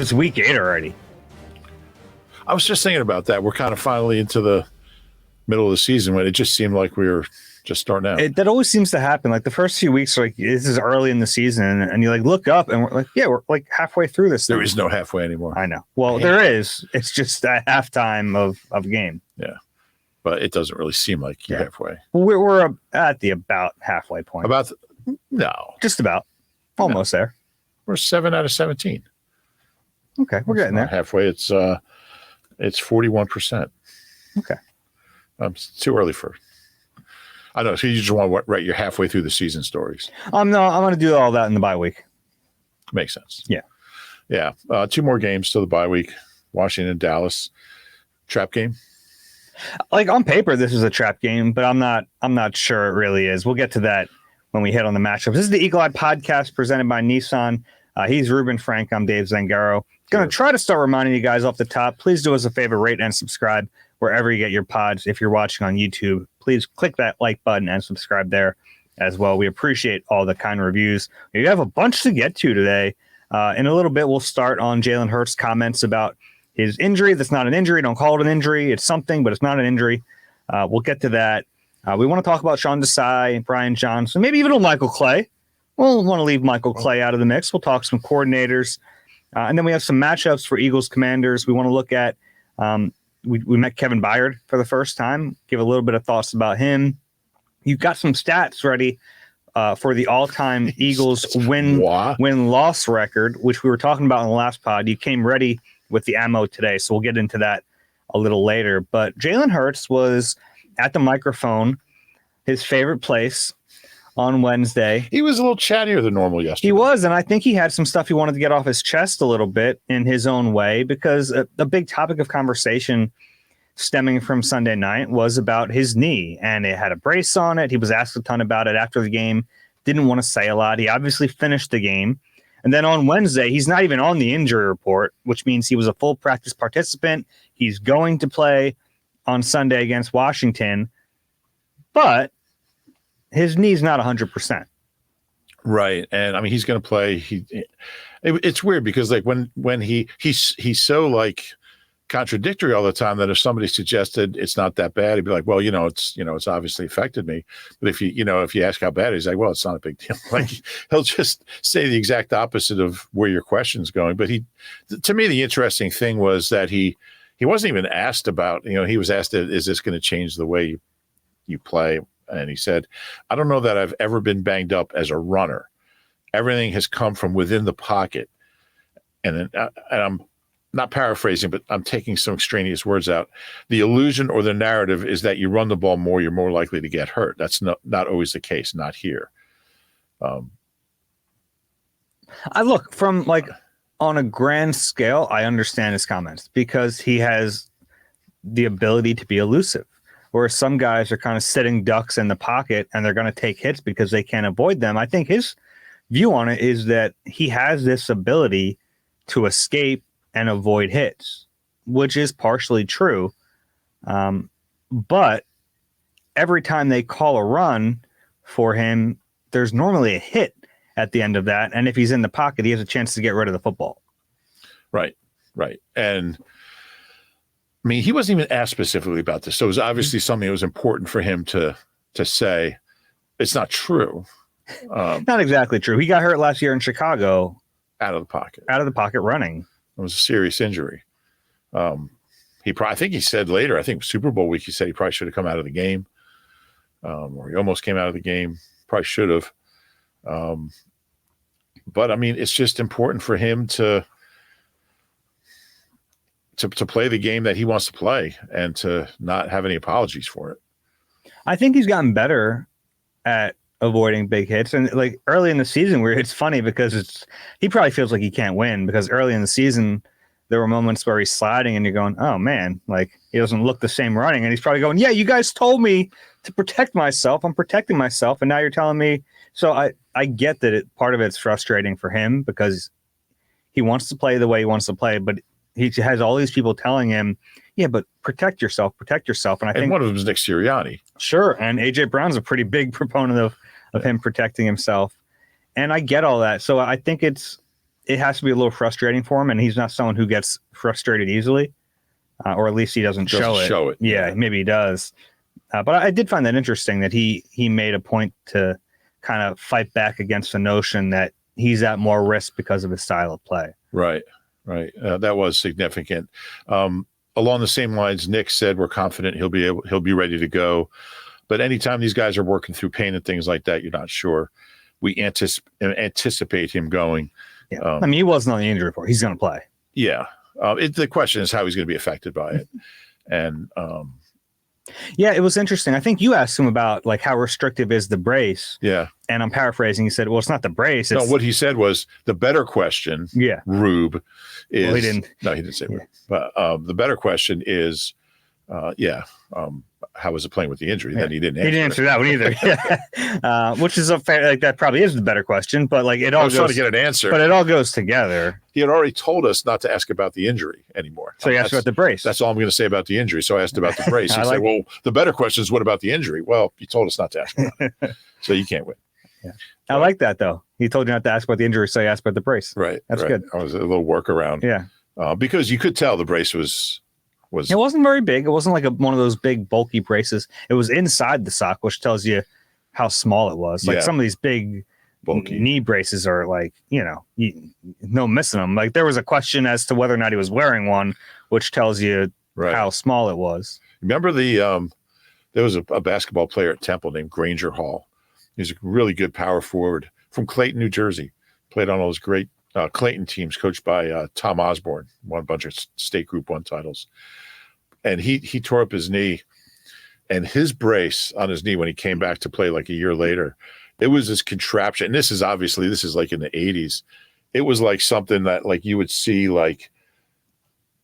It's week 8 already. I was just thinking about that. We're kind of finally into the middle of the season when it just seemed like we were just starting out. That always seems to happen. Like the first few weeks, like this is early in the season, and you like look up and we're like, yeah, we're like halfway through this. There is no halfway anymore. I know. Well, there is. It's just a halftime of game. Yeah, but it doesn't really seem like you're halfway. Well, we're at the about halfway point. No, just about, almost there. We're 7 out of 17. Okay, we're getting there. Halfway. It's 41%. Okay. It's too early for. I don't know. So you just want to write your halfway through the season stories. No, I'm going to do all that in the bye week. Makes sense. Yeah. Yeah. 2 more games till the bye week. Washington, Dallas. Trap game. Like on paper, this is a trap game, but I'm not sure it really is. We'll get to that when we hit on the matchups. This is the Eagle Eye Podcast presented by Nissan. He's Reuben Frank. I'm Dave Zangaro. Going to try to start reminding you guys off the top. Please do us a favor, rate and subscribe wherever you get your pods. If you're watching on YouTube, please click that like button and subscribe there as well. We appreciate all the kind reviews. We have a bunch to get to today. In a little bit, we'll start on Jalen Hurts' comments about his injury. That's not an injury. Don't call it an injury. It's something, but it's not an injury. We'll get to that. We want to talk about Sean Desai, Brian Johnson, maybe even Michael Clay. We'll want to leave Michael Clay out of the mix. We'll talk some coordinators. And then we have some matchups for Eagles Commanders. We want to look at we met Kevin Byard for the first time, give a little bit of thoughts about him. You've got some stats ready for the all-time Eagles win-loss record, which we were talking about in the last pod. You came ready with the ammo today, so we'll get into that a little later. But Jalen Hurts was at the microphone, his favorite place, on Wednesday. He was a little chattier than normal yesterday. He was, and I think he had some stuff he wanted to get off his chest a little bit in his own way, because a big topic of conversation stemming from Sunday night was about his knee, and it had a brace on it. He was asked a ton about it after the game, didn't want to say a lot. He obviously finished the game. And then on Wednesday, he's not even on the injury report, which means he was a full practice participant. He's going to play on Sunday against Washington, but his knee's not 100%. Right. And I mean, he's going to play. It's weird because like when he's so like contradictory all the time that if somebody suggested it's not that bad, he'd be like, well, it's obviously affected me. But if you ask how bad, he's like, well, it's not a big deal. Like he'll just say the exact opposite of where your question's going. But to me, the interesting thing was that he wasn't even asked about, he was asked, is this going to change the way you play? And he said, I don't know that I've ever been banged up as a runner. Everything has come from within the pocket. And I'm not paraphrasing, but I'm taking some extraneous words out. The illusion or the narrative is that you run the ball more, you're more likely to get hurt. That's not always the case, not here. I look from like on a grand scale, I understand his comments because he has the ability to be elusive. Whereas some guys are kind of sitting ducks in the pocket and they're going to take hits because they can't avoid them. I think his view on it is that he has this ability to escape and avoid hits, which is partially true. But every time they call a run for him, there's normally a hit at the end of that. And if he's in the pocket, he has a chance to get rid of the football. Right. And I mean, he wasn't even asked specifically about this. So it was obviously something that was important for him to say. It's not true. Not exactly true. He got hurt last year in Chicago. Out of the pocket running. It was a serious injury. I think he said later, I think Super Bowl week, he said he probably should have come out of the game. Or he almost came out of the game. Probably should have. But I mean, it's just important for him to play the game that he wants to play and to not have any apologies for it. I think he's gotten better at avoiding big hits. And like early in the season where it's funny because he probably feels like he can't win because early in the season, there were moments where he's sliding and you're going, oh man, like he doesn't look the same running. And he's probably going, yeah, you guys told me to protect myself. I'm protecting myself. And now you're telling me. So I get that part of it's frustrating for him because he wants to play the way he wants to play, but he has all these people telling him, yeah, but protect yourself. And I think one of them is Nick Sirianni. Sure. And AJ Brown's a pretty big proponent of him protecting himself. And I get all that. So I think it's it has to be a little frustrating for him, and he's not someone who gets frustrated easily, or at least he doesn't show it. Yeah, maybe he does. But I did find that interesting that he made a point to kind of fight back against the notion that he's at more risk because of his style of play. Right. That was significant. Along the same lines, Nick said we're confident he'll be ready to go. But anytime these guys are working through pain and things like that, you're not sure. We anticipate him going. Yeah. I mean, he wasn't on the injury report. He's going to play. Yeah. The question is how he's going to be affected by it. And yeah, it was interesting. I think you asked him about like how restrictive is the brace. Yeah. And I'm paraphrasing. He said, well, it's not the brace. It's... No, what he said was the better question. Yeah. Roob is. Well, he didn't. No, he didn't say Roob. But the better question is, how was it playing with the injury? Then he didn't answer. He didn't answer that one either. Which is a fair, like that probably is the better question, but like it all goes, trying to get an answer. But it all goes together. He had already told us not to ask about the injury anymore. So he asked about the brace. That's all I'm going to say about the injury. So I asked about the brace. He said, well, the better question is what about the injury? Well, you told us not to ask about it. So you can't win. Yeah. I like that though. He told you not to ask about the injury, so you asked about the brace. Right. That's good. I was a little workaround. Yeah. Because you could tell the brace was it wasn't very big. It wasn't like one of those big bulky braces. It was inside the sock, which tells you how small it was. Like some of these big bulky knee braces are like, no missing them. Like there was a question as to whether or not he was wearing one, which tells you how small it was. Remember there was a basketball player at Temple named Granger Hall. He's a really good power forward from Clayton, New Jersey. Played on all those great Clayton teams coached by Tom Osborne, won a bunch of state Group 1 titles. And he tore up his knee, and his brace on his knee when he came back to play like a year later, it was this contraption. And this is like in the 80s. It was like something that like you would see like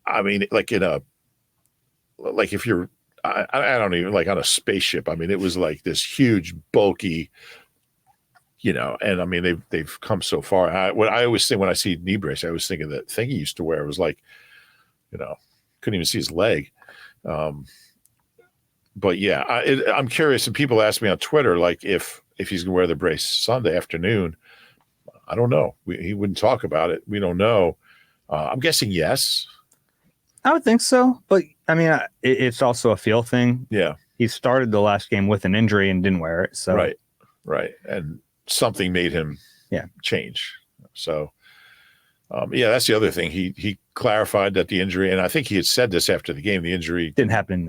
if you're I don't even like on a spaceship. I mean, it was like this huge, bulky, and I mean, they've come so far. What I always think when I see knee brace, I always think of that thing he used to wear. It was like, couldn't even see his leg. But yeah, I'm curious. And people ask me on Twitter, like if he's going to wear the brace Sunday afternoon. I don't know. He wouldn't talk about it. We don't know. I'm guessing yes. I would think so. But I mean, it's also a feel thing. Yeah. He started the last game with an injury and didn't wear it. So Right. And something made him change. So, that's the other thing. He clarified that the injury, and I think he had said this after the game, the injury didn't happen in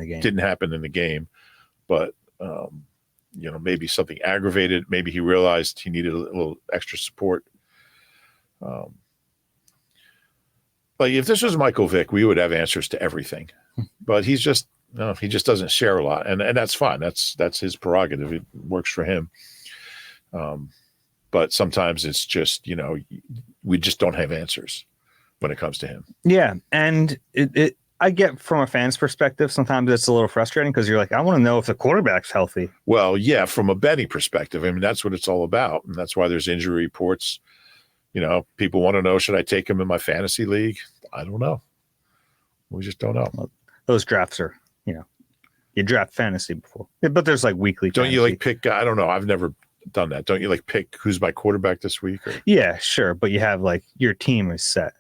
the game. But, maybe something aggravated. Maybe he realized he needed a little extra support. Like if this was Michael Vick, we would have answers to everything. But he just doesn't share a lot. And that's fine. That's his prerogative. It works for him. But sometimes it's just, we just don't have answers when it comes to him. Yeah. And I get from a fan's perspective, sometimes it's a little frustrating because you're like, I want to know if the quarterback's healthy. Well, yeah, from a betting perspective, I mean, that's what it's all about. And that's why there's injury reports. People want to know, should I take him in my fantasy league? I don't know. We just don't know. Well, those drafts are, you draft fantasy before. Yeah, but there's like weekly. Don't you like pick? I don't know. I've never done that. Don't you like pick who's my quarterback this week? Or? Yeah, sure. But you have like your team is set.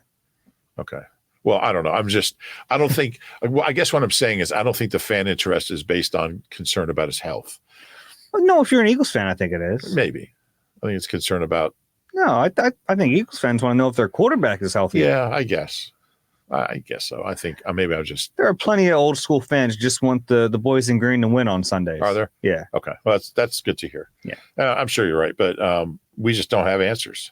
Okay. Well, I don't know. I don't think, I guess what I'm saying is I don't think the fan interest is based on concern about his health. Well, no, if you're an Eagles fan, I think it is. Maybe. I think it's concern about. No, I think Eagles fans want to know if their quarterback is healthy. Yeah, I guess so. I think maybe I'll just. There are plenty of old school fans who just want the boys in green to win on Sundays. Are there? Yeah. Okay. Well, that's good to hear. Yeah. I'm sure you're right, but we just don't have answers.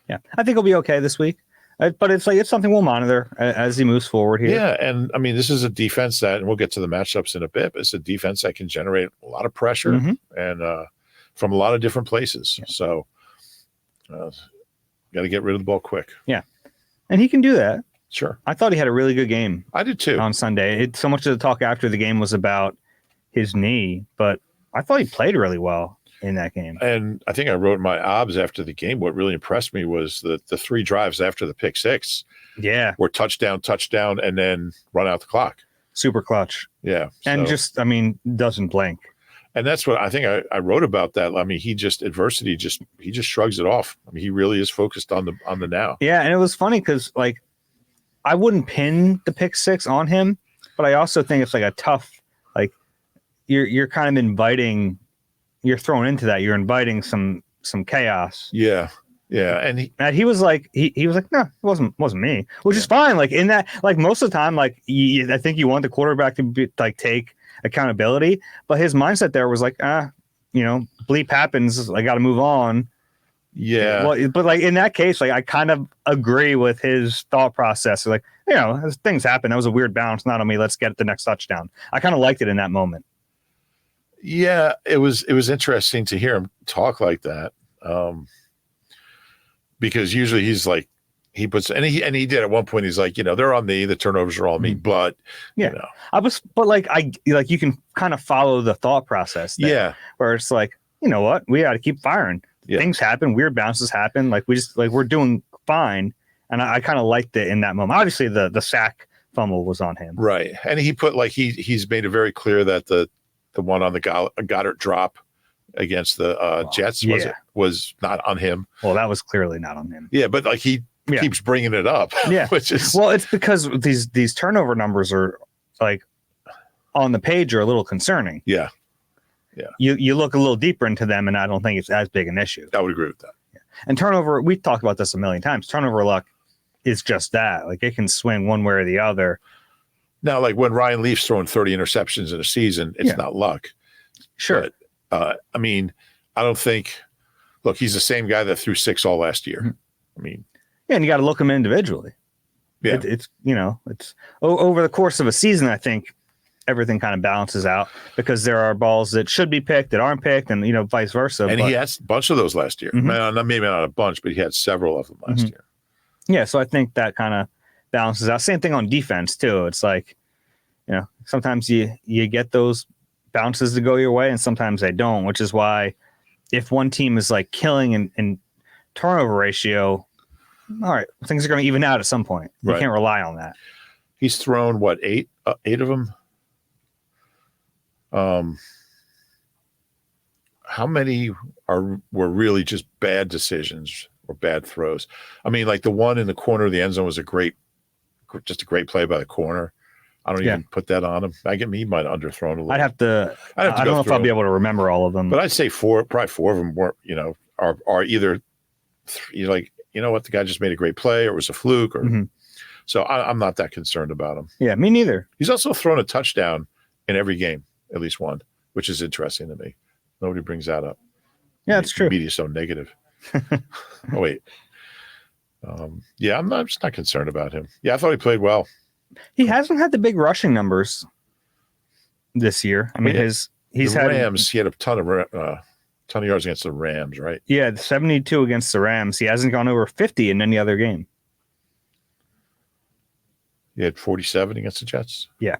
Yeah, I think he'll be okay this week. But it's something we'll monitor as he moves forward here. Yeah, and I mean, this is a defense that, and we'll get to the matchups in a bit, but it's a defense that can generate a lot of pressure and from a lot of different places. Yeah. So, got to get rid of the ball quick. Yeah, and he can do that. Sure. I thought he had a really good game. I did too. On Sunday. So much of the talk after the game was about his knee, but I thought he played really well in that game. And I think I wrote in my obs after the game, what really impressed me was the 3 drives after the pick 6. Yeah. Were touchdown, and then run out the clock. Super clutch. Yeah. And doesn't blink. And that's what I think I wrote about that. I mean, he just shrugs it off. I mean, he really is focused on the now. Yeah, and it was funny because like I wouldn't pin the pick six on him, but I also think it's like a tough, like you're kind of inviting, you're thrown into that. You're inviting some chaos. Yeah. Yeah. And he was like, he was like, no, it wasn't me, which is fine. Like in that, like most of the time, like I think you want the quarterback to be, like take accountability, but his mindset there was like, bleep happens. I got to move on. Yeah. Well, but like in that case, like I kind of agree with his thought process. Like, as things happen, that was a weird bounce. Not on me. Let's get the next touchdown. I kind of liked it in that moment. Yeah, it was interesting to hear him talk like that. Because usually he's like, he puts, and he did at one point, he's like, they're on me, the turnovers are on me, but but like, you can kind of follow the thought process there, yeah, where it's like, you know what, we got to keep firing. Yeah. Things happen, weird bounces happen. Like we're doing fine. And I kind of liked it in that moment. Obviously the sack fumble was on him. Right. And he put like, he's made it very clear that the one on the Goddard drop against the Jets was not on him. Well, that was clearly not on him. Yeah, but like he keeps bringing it up. Yeah, which is it's because these turnover numbers are like on the page are a little concerning. Yeah, yeah. You look a little deeper into them, and I don't think it's as big an issue. I would agree with that. Yeah. And turnover, we've talked about this a million times. Turnover luck is just that. Like it can swing one way or the other. Now, like when Ryan Leaf's throwing 30 interceptions in a season, it's not luck. Sure. But, I mean, I don't think. Look, he's the same guy that threw 6 all last year. Mm-hmm. I mean, and you got to look him individually. Yeah, it's over the course of a season. I think everything kind of balances out because there are balls that should be picked that aren't picked, and vice versa. And he had a bunch of those last year. Mm-hmm. Maybe not a bunch, but he had several of them last year. Yeah, so I think that kind of balances out. Same thing on defense too. It's like, sometimes you get those bounces to go your way, and sometimes they don't. Which is why, if one team is like killing in turnover ratio, all right, things are going to even out at some point. You can't rely on that. He's thrown what 8 of them. How many were really just bad decisions or bad throws? I mean, like the one in the corner of the end zone was just a great play by the corner. I don't even put that on him. He might have underthrown a little. I'd have to I don't know if I'll be able to remember all of them. But I'd say probably 4 of them weren't, are either like, what, the guy just made a great play or it was a fluke or so I'm not that concerned about him. Yeah, me neither. He's also thrown a touchdown in every game, at least one, which is interesting to me. Nobody brings that up. Yeah, it's true. The media's so negative. Oh, wait. I'm just not concerned about him. Yeah, I thought he played well. He hasn't had the big rushing numbers this year. I mean, he's had Rams. He had a ton of yards against the Rams, right? Yeah, 72 against the Rams. He hasn't gone over 50 in any other game. He had 47 against the Jets. Yeah.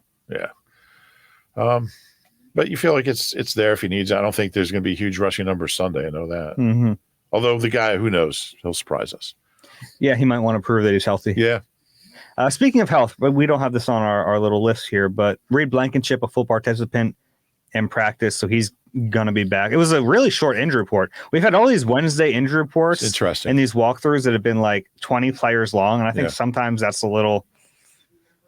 But you feel like it's there if he needs it. I don't think there's going to be huge rushing numbers Sunday. I know that. Mm-hmm. Although the guy, who knows, he'll surprise us. Yeah, he might want to prove that he's healthy. Yeah. Speaking of health, we don't have this on our little list here, but Reed Blankenship, a full participant in practice, so he's going to be back. It was a really short injury report. We've had all these Wednesday injury reports and these walkthroughs that have been like 20 players long, and I think sometimes that's a little –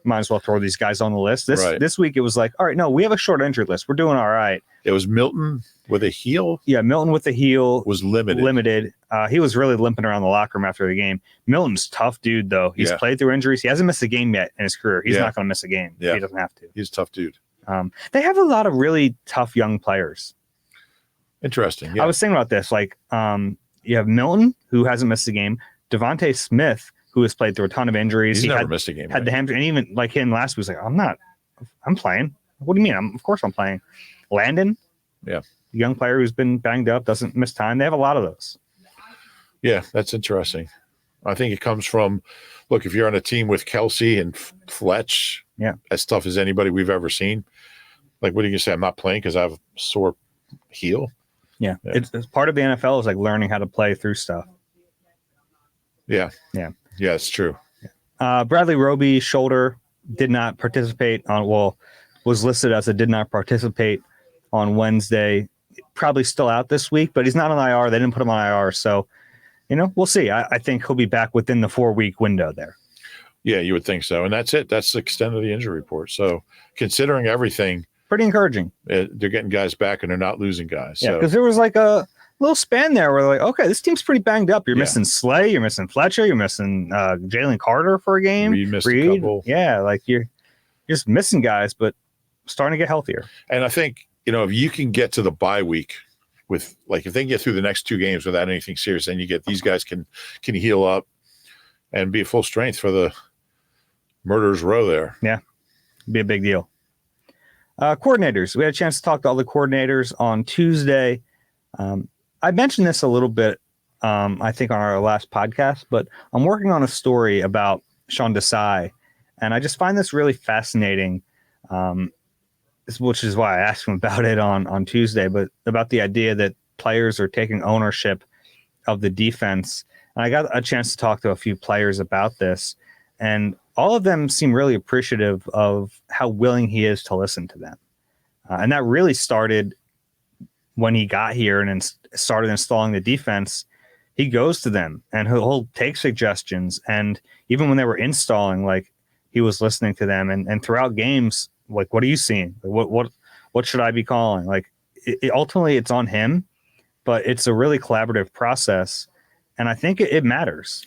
might as well throw these guys on the list. This week it was like, all right, no, we have a short injury list. We're doing all right. It was Milton with a heel. Yeah, Milton with the heel. Was limited. He was really limping around the locker room after the game. Milton's tough dude, though. He's played through injuries. He hasn't missed a game yet in his career. He's not going to miss a game. Yeah. He doesn't have to. He's a tough dude. They have a lot of really tough young players. Interesting. Yeah. I was thinking about this. Like, you have Milton, who hasn't missed a game. Devontae Smith, who has played through a ton of injuries. He's never missed a game. Had the hamstring, and even like him last week was like, I'm playing. What do you mean? Of course I'm playing. Landon, young player who's been banged up, doesn't miss time. They have a lot of those. Yeah, that's interesting. I think it comes from, look, if you're on a team with Kelsey and Fletch, as tough as anybody we've ever seen, like, what are you going to say? I'm not playing because I have a sore heel? Yeah. It's part of the NFL is like learning how to play through stuff. Yeah, it's true. Bradley Roby's shoulder did not participate was listed as a did not participate on Wednesday. Probably still out this week, but he's not on IR. They didn't put him on IR. So, we'll see. I think he'll be back within the 4-week window there. Yeah, you would think so. And that's it. That's the extent of the injury report. So considering everything, pretty encouraging. They're getting guys back and they're not losing guys. Yeah, because there was like a little span there where okay, this team's pretty banged up. You're missing Slay, you're missing Fletcher, you're missing Jalen Carter for a game. Reed missed a couple. Yeah, like you're just missing guys, but starting to get healthier. And I think, if you can get to the bye week with, like, if they can get through the next 2 games without anything serious, then you get these guys can heal up and be at full strength for the murderer's row there. Yeah, be a big deal. Coordinators. We had a chance to talk to all the coordinators on Tuesday. I mentioned this a little bit, I think, on our last podcast, but I'm working on a story about Sean Desai, and I just find this really fascinating, which is why I asked him about it on Tuesday, but about the idea that players are taking ownership of the defense. And I got a chance to talk to a few players about this, and all of them seem really appreciative of how willing he is to listen to them. And that really started when he got here and started installing the defense. He goes to them and he'll take suggestions. And even when they were installing, like, he was listening to them. And throughout games, like, what are you seeing? What should I be calling? Like, ultimately, it's on him, but it's a really collaborative process. And I think it matters.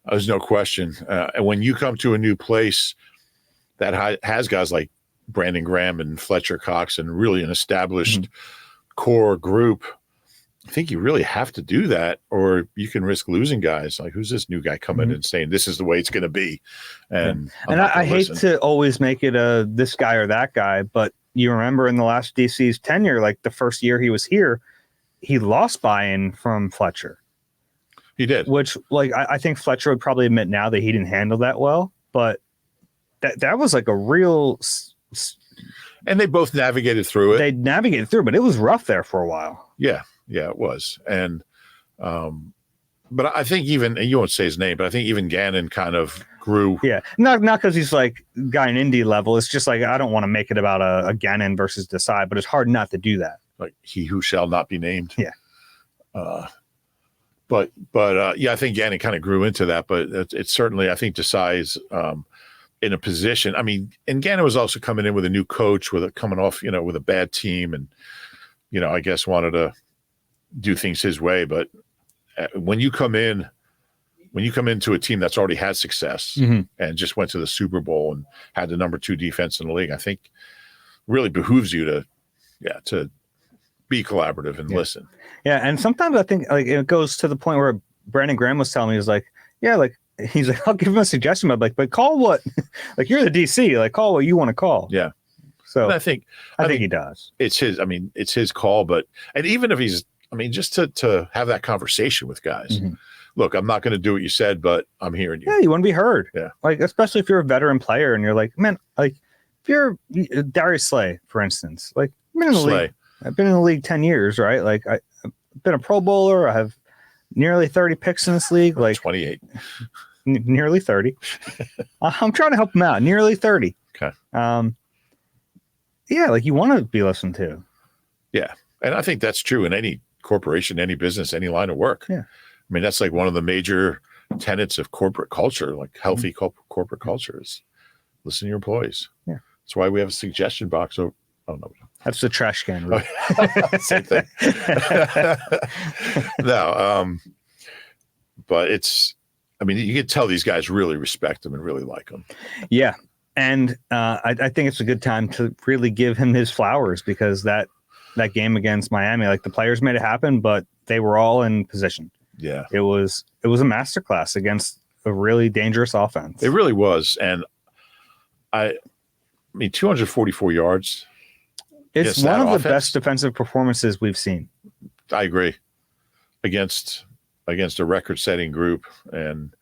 There's no question. And when you come to a new place that has guys like Brandon Graham and Fletcher Cox and really an established core group, I think you really have to do that, or you can risk losing guys. Like, who's this new guy coming in and saying this is the way it's going to be? And I hate to always make it a this guy or that guy, but you remember in the last DC's tenure, like the first year he was here, he lost buy-in from Fletcher. He did. Which, like, I think Fletcher would probably admit now that he didn't handle that well, but that was like a real. And they both navigated through it. They navigated through, but it was rough there for a while. Yeah, it was. And, but I think even, and you won't say his name, but I think even Gannon kind of grew. Yeah, not because he's like guy in indie level. It's just like, I don't want to make it about a Gannon versus Desai, but it's hard not to do that. Like, he who shall not be named. Yeah. But I think Gannon kind of grew into that, but it's certainly, I think Desai is in a position. I mean, and Gannon was also coming in with a new coach, coming off, with a bad team, and I guess wanted to do things his way. But when you come into a team that's already had success and just went to the Super Bowl and had the number 2 defense in the league, I think really behooves you to be collaborative and listen. Yeah, and sometimes I think, like, it goes to the point where Brandon Graham was telling me, he's like, I'll give him a suggestion, but call what, like, you're the DC, like, call what you want to call. Yeah. So and I think he does. It's his call, and even if he's, just to have that conversation with guys. Look, I'm not going to do what you said, but I'm hearing you. Yeah, you want to be heard. Yeah. Like, especially if you're a veteran player and you're like, man, like, if you're Darius Slay, for instance, like, I've been in the league 10 years, right? Like, I've been a Pro Bowler. I have nearly 30 picks in this league. Like 28. Nearly 30. I'm trying to help him out. Nearly 30. Okay. Yeah, like, you want to be listened to. Yeah. And I think that's true in any corporation, any business, any line of work. Yeah. I mean, that's like one of the major tenets of corporate culture, like healthy corporate culture, is listen to your employees. Yeah. That's why we have a suggestion box. Oh, no. That's the trash can. Right? Same thing. No. But it's, you can tell these guys really respect him and really like him. Yeah. And I think it's a good time to really give him his flowers, because that game against Miami, like, the players made it happen, but they were all in position. Yeah. It was a masterclass against a really dangerous offense. It really was. And 244 yards. It's one of the best defensive performances we've seen. I agree. Against a record-setting group. And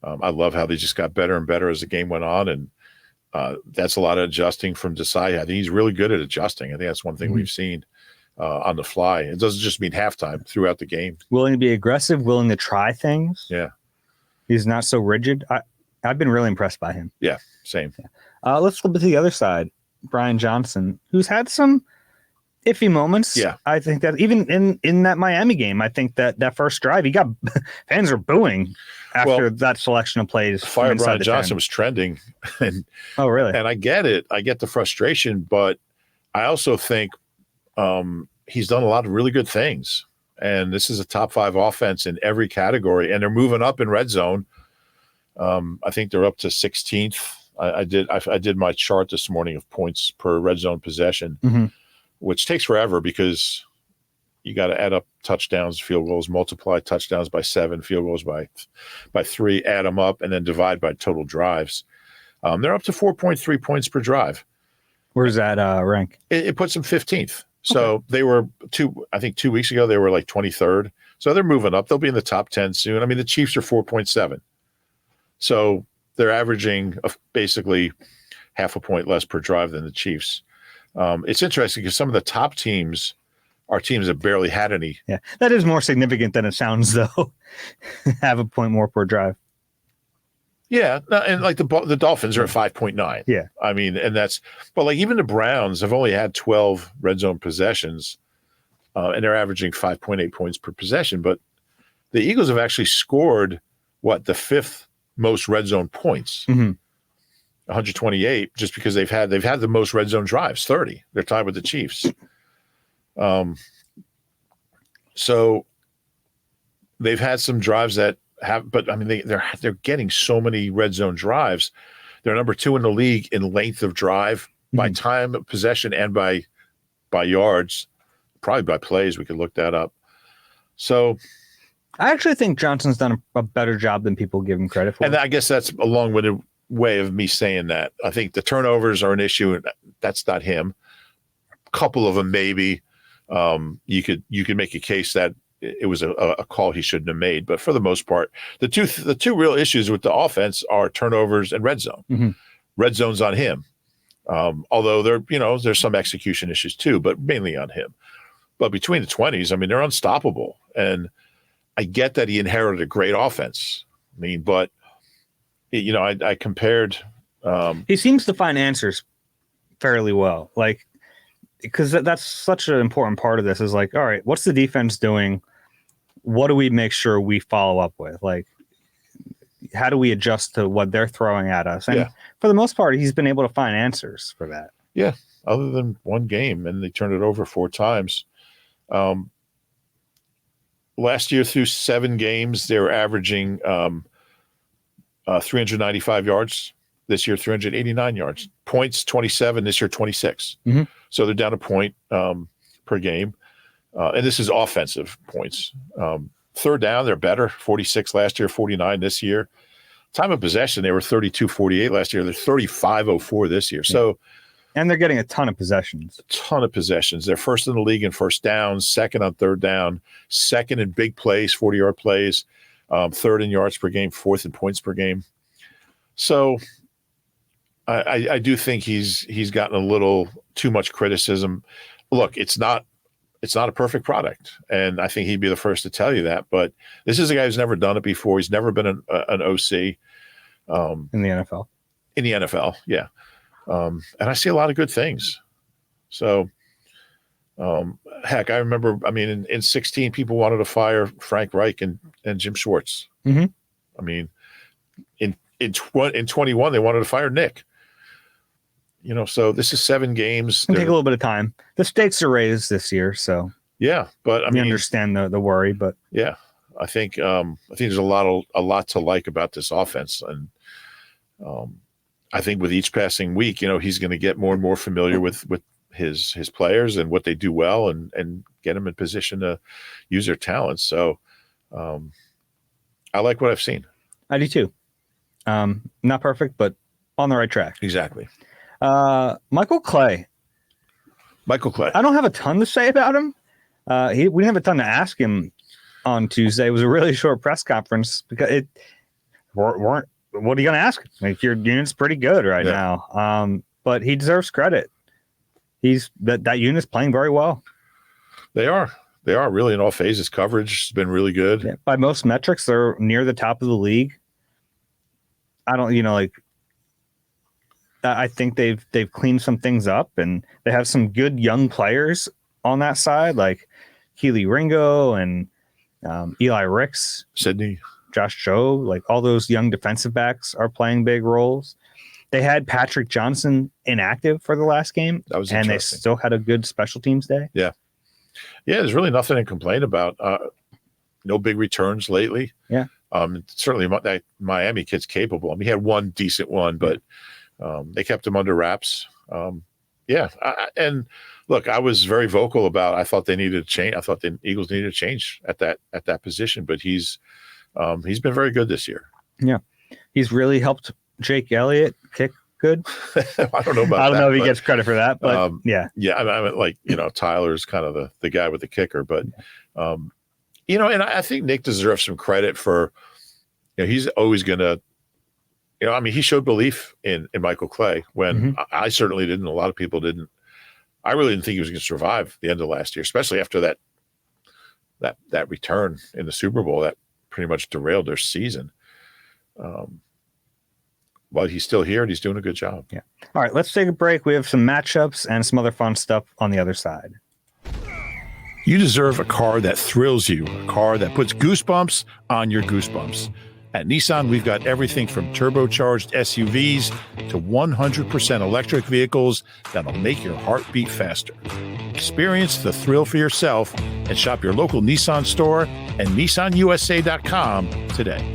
I love how they just got better and better as the game went on. And that's a lot of adjusting from Desai. I think he's really good at adjusting. I think that's one thing we've seen on the fly. It doesn't just mean halftime, throughout the game. Willing to be aggressive, willing to try things. Yeah. He's not so rigid. I've been really impressed by him. Yeah, same. Let's flip it to the other side. Brian Johnson, who's had some iffy moments. Yeah. I think that even in that Miami game, I think that first drive, he got fans are booing after that selection of plays. Fire Brian Johnson was trending. And, oh, really? And I get it. I get the frustration, but I also think he's done a lot of really good things. And this is a top 5 offense in every category. And they're moving up in red zone. I think they're up to 16th. I did my chart this morning of points per red zone possession, which takes forever because you got to add up touchdowns, field goals, multiply touchdowns by 7, field goals by 3, add them up, and then divide by total drives. They're up to 4.3 points per drive. Where does that rank? It puts them 15th. So they were 2 weeks ago, they were like 23rd. So they're moving up. They'll be in the top 10 soon. I mean, the Chiefs are 4.7. So they're averaging basically half a point less per drive than the Chiefs. It's interesting because some of the top teams are teams that barely had any. Yeah, that is more significant than it sounds, though. Have a point more per drive. Yeah, and like the Dolphins are at 5.9. Yeah, I mean, but like even the Browns have only had 12 red zone possessions, and they're averaging 5.8 points per possession. But the Eagles have actually scored the 5th most red zone points, 128, just because they've had the most red zone drives, 30. They're tied with the Chiefs. So they've had some drives that but I mean they're getting so many red zone drives. They're number 2 in the league in length of drive by time of possession and by yards, probably by plays. We could look that up. So I actually think Johnson's done a better job than people give him credit for. And I guess that's a long-winded way of me saying that. I think the turnovers are an issue, and that's not him. A couple of them maybe. You could make a case that it was a call he shouldn't have made, but for the most part, the two real issues with the offense are turnovers and red zone. Red zone's on him, although there's some execution issues too, but mainly on him. But between the 20s, I mean, they're unstoppable, and I get that he inherited a great offense. I mean, but I compared. He seems to find answers fairly well, like, because that's such an important part of this. Is like, all right, what's the defense doing? What do we make sure we follow up with? Like, how do we adjust to what they're throwing at us? And for the most part, he's been able to find answers for that. Yeah, other than one game, and they turned it over 4 times. Last year through 7 games, they were averaging 395 yards. This year, 389 yards. Points, 27. This year, 26. So they're down a point per game. And this is offensive points. Third down, they're better. 46 last year, 49 this year. Time of possession, they were 32-48 last year. They're 35-04 this year. So, and they're getting a ton of possessions. They're first in the league in first downs, second on third down, second in big plays, 40-yard plays, third in yards per game, fourth in points per game. So I do think he's gotten a little too much criticism. Look, it's not a perfect product, and I think he'd be the first to tell you that. But this is a guy who's never done it before. He's never been an OC in the NFL. In the NFL, yeah. And I see a lot of good things. So, heck, I remember. I mean, in 2016, people wanted to fire Frank Reich and Jim Schwartz. I mean, in 21, they wanted to fire Nick. So this is 7 games. It'll take a little bit of time. The stakes are raised this year, so yeah. But I mean, understand the worry, but yeah, I think there's a lot to like about this offense, and I think with each passing week, he's going to get more and more familiar with his players and what they do well, and get them in position to use their talents. So I like what I've seen. I do too. Not perfect, but on the right track. Exactly. Michael Clay. I don't have a ton to say about him. We didn't have a ton to ask him on Tuesday. It was a really short press conference because what are you going to ask him? Like, your unit's pretty good right now. But he deserves credit. That unit's playing very well. They are really in all phases. Coverage has been really good. Yeah, by most metrics, they're near the top of the league. I think they've cleaned some things up, and they have some good young players on that side, like Keely Ringo and Eli Ricks, Sydney, Josh Joe, like all those young defensive backs are playing big roles. They had Patrick Johnson inactive for the last game, that was and they interesting. still had a good special teams day. Yeah, there's really nothing to complain about. No big returns lately. Yeah. Certainly that Miami kid's capable. I mean, he had one decent one, but they kept him under wraps. And look, I was very vocal about, I thought they needed to change. I thought the Eagles needed to change at that position, but he's been very good this year. Yeah. He's really helped Jake Elliott kick good. I don't know about that. I don't know if he gets credit for that, but yeah. Yeah. I mean, like, Tyler's kind of the guy with the kicker, but, and I think Nick deserves some credit for, he's always going to, I mean, he showed belief in Michael Clay when I certainly didn't. A lot of people didn't. I really didn't think he was going to survive the end of last year, especially after that return in the Super Bowl that pretty much derailed their season. But he's still here and he's doing a good job. Yeah. All right, let's take a break. We have some matchups and some other fun stuff on the other side. You deserve a car that thrills you, a car that puts goosebumps on your goosebumps. At Nissan, we've got everything from turbocharged SUVs to 100% electric vehicles that'll make your heart beat faster. Experience the thrill for yourself and shop your local Nissan store and nissanusa.com today.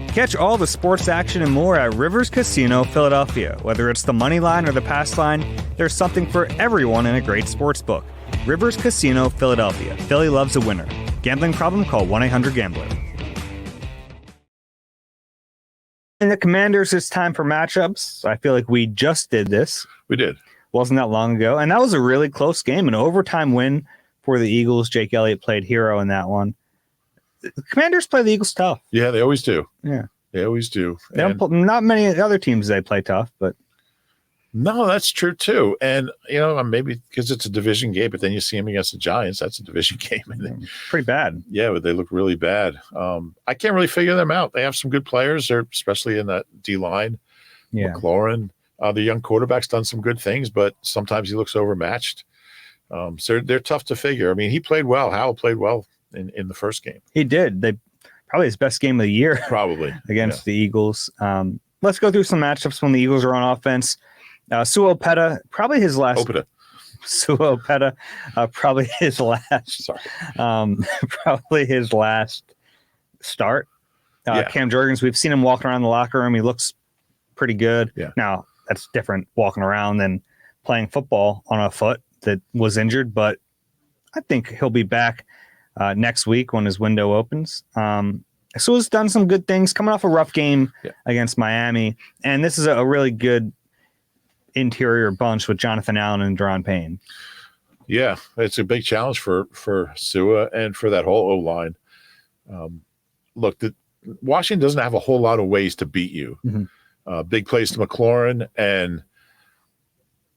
Catch all the sports action and more at Rivers Casino Philadelphia. Whether it's the money line or the pass line, there's something for everyone in a great sports book. Rivers Casino Philadelphia. Philly loves a winner. Gambling problem? Call 1-800-GAMBLER. In the Commanders, it's time for matchups. I feel like we just did this. We did. Wasn't that long ago. And that was a really close game, an overtime win for the Eagles. Jake Elliott played hero in that one. The Commanders play the Eagles tough. Yeah, they always do. Yeah. They always do. Not many other teams they play tough, but. No, that's true too. And, maybe because it's a division game, but then you see them against the Giants. That's a division game. And pretty bad. Yeah, but they look really bad. I can't really figure them out. They have some good players, especially in that D-line. Yeah. McLaurin. The young quarterback's done some good things, but sometimes he looks overmatched. So they're tough to figure. I mean, he played well. Howell played well in the first game. He did. Probably his best game of the year. Probably. Against the Eagles. Let's go through some matchups when the Eagles are on offense. Sua Opeta, probably his last. Sua Opeta, probably his last. Sorry. Probably his last start. Cam Jurgens, we've seen him walking around the locker room. He looks pretty good. Yeah. Now, that's different walking around than playing football on a foot that was injured, but I think he'll be back next week when his window opens. Sua's done some good things, coming off a rough game against Miami, and this is a really good interior bunch with Jonathan Allen and Deron Payne. Yeah, it's a big challenge for Sua and for that whole O-line. Look, Washington doesn't have a whole lot of ways to beat you. Big plays to McLaurin and,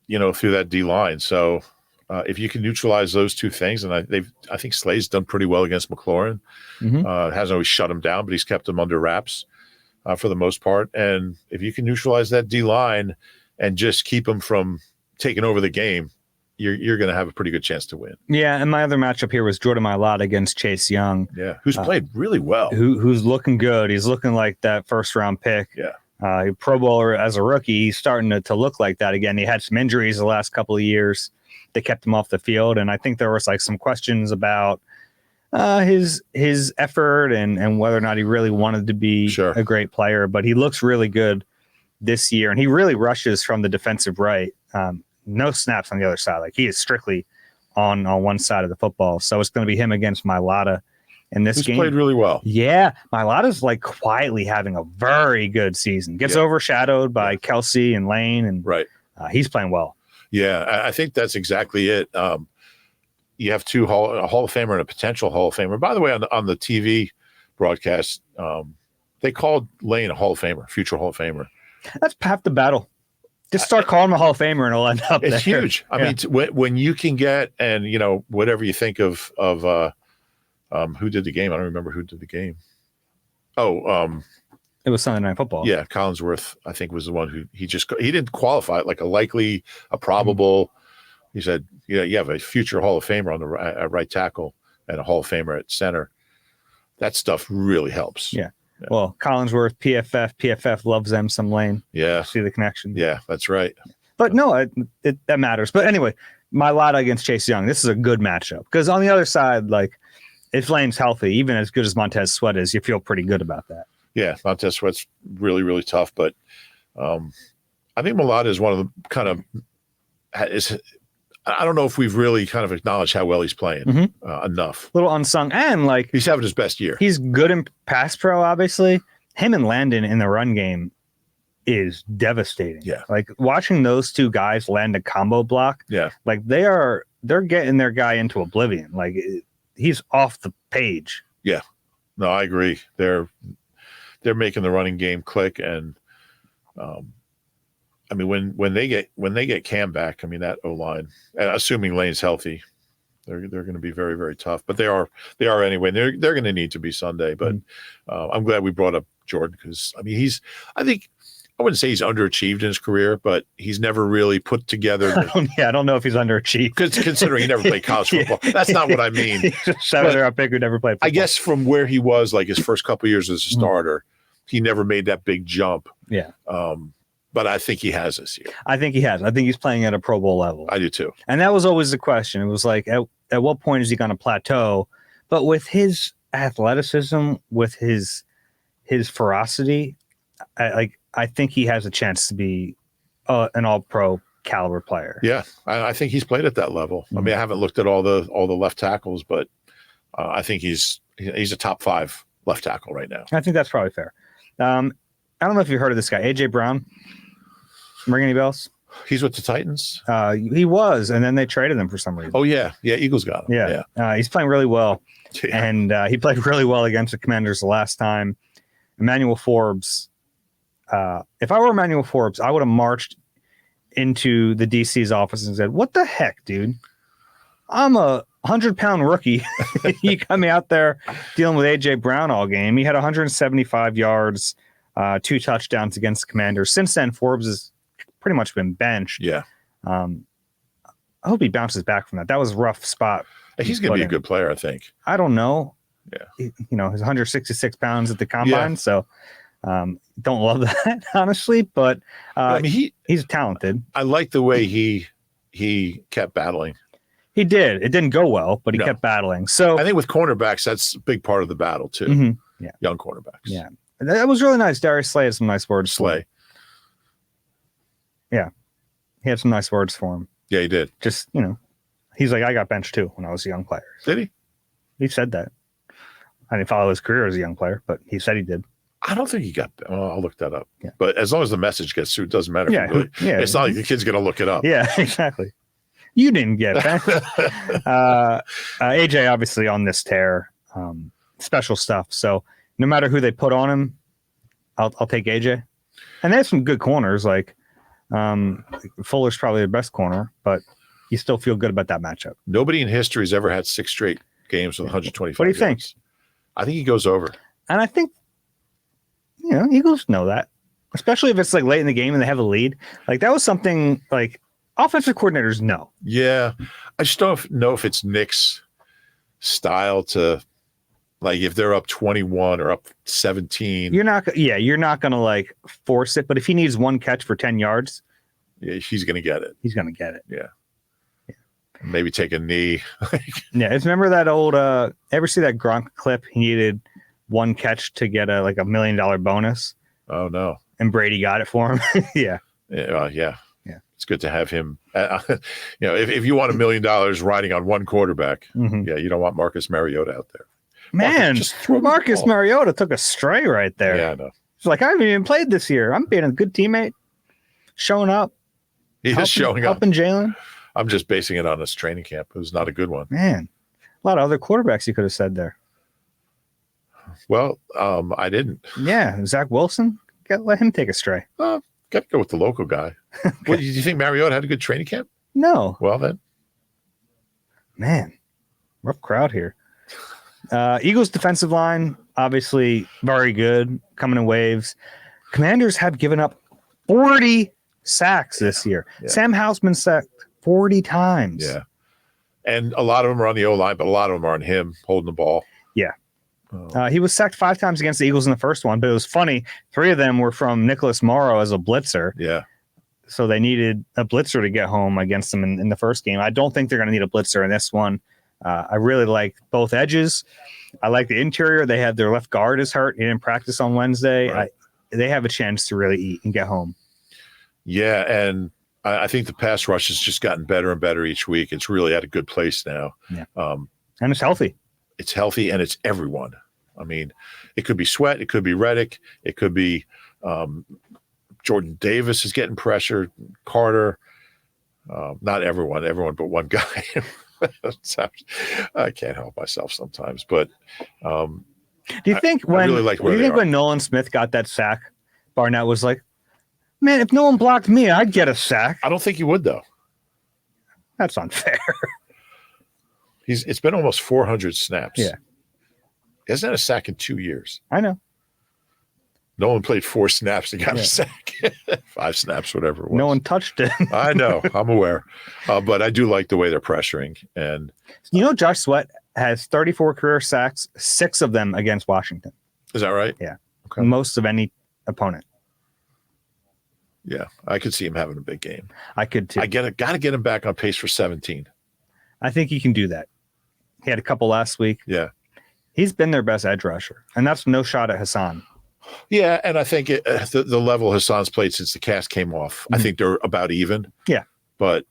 through that D-line. So if you can neutralize those two things, and I think Slade's done pretty well against McLaurin. Hasn't always shut him down, but he's kept him under wraps for the most part. And if you can neutralize that D-line and just keep him from taking over the game, you're going to have a pretty good chance to win. Yeah, and my other matchup here was Jordan Mailata against Chase Young. Yeah, who's played really well. Who's looking good. He's looking like that first-round pick. Yeah. Pro Bowler as a rookie. He's starting to look like that again. He had some injuries the last couple of years. They kept him off the field, and I think there was some questions about his effort and whether or not he really wanted to be a great player. But he looks really good this year, and he really rushes from the defensive right. No snaps on the other side. He is strictly on one side of the football. So it's going to be him against Mailata in this game. He's played really well. Yeah, Mailata's quietly having a very good season. Gets overshadowed by Kelsey and Lane, and he's playing well. Yeah, I think that's exactly it. You have a Hall of Famer and a potential Hall of Famer. By the way, on the TV broadcast, they called Lane a Hall of Famer, future Hall of Famer. That's half the battle. Just start calling him a Hall of Famer and it'll end up It's there. huge. I mean, when you can get, and whatever you think of who did the game. I don't remember who did the game. It was Sunday Night Football. Yeah, Collinsworth, I think, was the one who he didn't qualify it, a likely, a probable, He said, "Yeah, you have a future Hall of Famer on the right tackle and a Hall of Famer at center. That stuff really helps." Yeah. Well, Collinsworth, PFF loves them some Lane. Yeah. See the connection. Yeah, that's right. But no, that matters. But anyway, my lot against Chase Young, this is a good matchup. Because on the other side, like, if Lane's healthy, even as good as Montez Sweat is, you feel pretty good about that. Yeah, Montez Sweat's really, really tough. But I think Mulata is one of the kind of I don't know if we've really kind of acknowledged how well he's playing enough. Little unsung. And, like, he's having his best year. He's good in pass pro, obviously. Him and Landon in the run game is devastating. Yeah. Like, watching those two guys land a combo block. Yeah. Like, they're getting their guy into oblivion. Like, he's off the page. Yeah. No, I agree. They're making the running game click. And, I mean, when they get Cam back, I mean, that O-line, assuming Lane's healthy, they're going to be very, very tough. But they are anyway. They're going to need to be Sunday. But I'm glad we brought up Jordan because, I mean, I think I wouldn't say he's underachieved in his career, but he's never really put together. I don't know if he's underachieved. Considering he never played college football. That's not what I mean. He's a 7-round pick who never played football. I guess from where he was, like his first couple of years as a starter, he never made that big jump. Yeah. But I think he has this year. I think he has. I think he's playing at a Pro Bowl level. I do too. And that was always the question. It was like, at what point is he going to plateau? But with his athleticism, with his ferocity, I think he has a chance to be an all-pro caliber player. Yeah, I think he's played at that level. I mean, I haven't looked at all the left tackles, but I think he's a top 5 left tackle right now. I think that's probably fair. I don't know if you've heard of this guy, A.J. Brown. Ring any bells? He's with the Titans? He was, and then they traded him for some reason. Oh, yeah. Yeah, Eagles got him. Yeah. He's playing really well. Yeah. And he played really well against the Commanders the last time. Emmanuel Forbes. If I were Emmanuel Forbes, I would have marched into the DC's office and said, "What the heck, dude? I'm a 100-pound rookie. You got me out there dealing with A.J. Brown all game." He had 175 yards, 2 touchdowns against the Commanders. Since then, Forbes has pretty much been benched. Yeah. I hope he bounces back from that. That was a rough spot. He's going to be a good player, I think. I don't know. Yeah. He's 166 pounds at the combine, so don't love that, honestly. But I mean, he's talented. I like the way he kept battling. He did. It didn't go well, but he kept battling. So I think with cornerbacks, that's a big part of the battle too. Mm-hmm. Yeah, young cornerbacks. Yeah, that was really nice. Darius Slay had some nice words. Slay. Yeah, he had some nice words for him. Yeah, he did. Just he's like, I got benched too when I was a young player. Did he? He said that. I didn't follow his career as a young player, but he said he did. I don't think he got. Well, I'll look that up. Yeah. But as long as the message gets through, it doesn't matter. Yeah, It's not like the kid's going to look it up. Yeah, exactly. You didn't get that. AJ obviously on this tear, special stuff. So no matter who they put on him, I'll take AJ. And they have some good corners. Like Fuller's probably the best corner, but you still feel good about that matchup. Nobody in history has ever had 6 straight games with 125. What do you think? I think he goes over. And I think Eagles know that, especially if it's like late in the game and they have a lead. Like that was something like offensive coordinators know. Yeah, I just don't know if it's Nick's style to, like, if they're up 21 or up 17. You're not going to like force it. But if he needs one catch for 10 yards, he's going to get it. He's going to get it. Yeah. Maybe take a knee. Yeah, it's remember that old. Ever see that Gronk clip? He needed one catch to get a $1 million bonus. Oh no! And Brady got it for him. Yeah. Yeah. It's good to have him. If you want $1 million riding on one quarterback, you don't want Marcus Mariota out there. Man, Marcus Mariota took a stray right there. Yeah, I know. It's like, I haven't even played this year. I'm being a good teammate, showing up. He's showing up, helping Jalen. I'm just basing it on this training camp. It was not a good one. Man, a lot of other quarterbacks you could have said there. Well, I didn't. Yeah, Zach Wilson. Let him take a stray. Got to go with the local guy. Okay. What, do you think Mariota had a good training camp? No. Well, then. Man, rough crowd here. Eagles defensive line, obviously very good, coming in waves. Commanders have given up 40 sacks this year. Yeah. Sam Houseman sacked 40 times. Yeah. And a lot of them are on the O-line, but a lot of them are on him holding the ball. Yeah. He was sacked 5 times against the Eagles in the first one, but it was funny. 3 of them were from Nicholas Morrow as a blitzer. Yeah. So they needed a blitzer to get home against them in the first game. I don't think they're going to need a blitzer in this one. I really like both edges. I like the interior. They have their left guard is hurt. He didn't practice on Wednesday. Right. They have a chance to really eat and get home. Yeah, and I think the pass rush has just gotten better and better each week. It's really at a good place now. Yeah. And it's healthy. It's healthy, and it's everyone. I mean, it could be Sweat. It could be Reddick. It could be Jordan Davis is getting pressure. Carter. Not everyone but one guy. I can't help myself sometimes. But do you think when Nolan Smith got that sack, Barnett was like, man, if no one blocked me, I'd get a sack? I don't think he would, though. That's unfair. It's been almost 400 snaps. Yeah. He hasn't had a sack in 2 years. I know. Nolan played 4 snaps and got a sack. 5 snaps, whatever it was. No one touched it. I know. I'm aware. But I do like the way they're pressuring. And Josh Sweat has 34 career sacks, 6 of them against Washington. Is that right? Yeah. Okay. Most of any opponent. Yeah. I could see him having a big game. I could too. Got to get him back on pace for 17. I think he can do that. He had a couple last week. Yeah. He's been their best edge rusher. And that's no shot at Hassan. Yeah, and I think the level Hassan's played since the cast came off, I think they're about even. Yeah. But